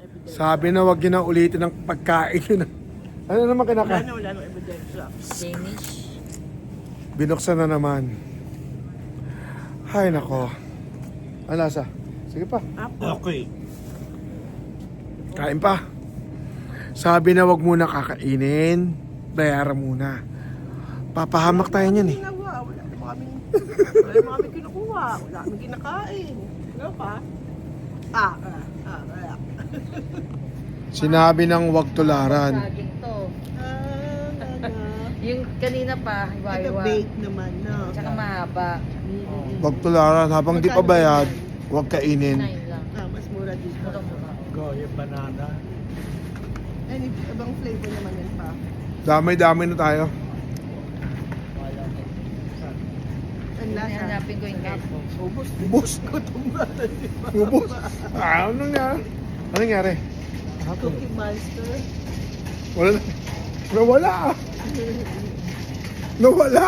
ebidensya. Sabi na wag yun na ulitin ng pagkain yun. Ano naman kinakain? Wala nang ebidensya. Danish. Binuksan na naman. Hay nako. Ano lasa? Sige pa. Apo. Okay. Kain pa. Sabi na wag muna kakainin. Bayaran muna. Papahamak tayo niyan eh. Wala naman kami kinukuha. Wala kami kinakain. Ano pa? Wala. Sinabi ng wag tularan. Saging to. Ano? Yung kanina pa, Ito hiwa-hiwa. bake naman, no? Tsaka mahaba. Wag tularan. Habang di pa bayad, wag kainin. 9 lang. Mas mura dito. Murang-mura. Go, yung banana. Any ibang flavor naman yan pa. Damay-damay na tayo. Ang lasa. Hanapin ko yung queso. Ubus. Ubus. Gutom na di ba? Ubus. Anong nangyari? Anong nangyari? Cookie Monster. Wala. Nawala. Nawala.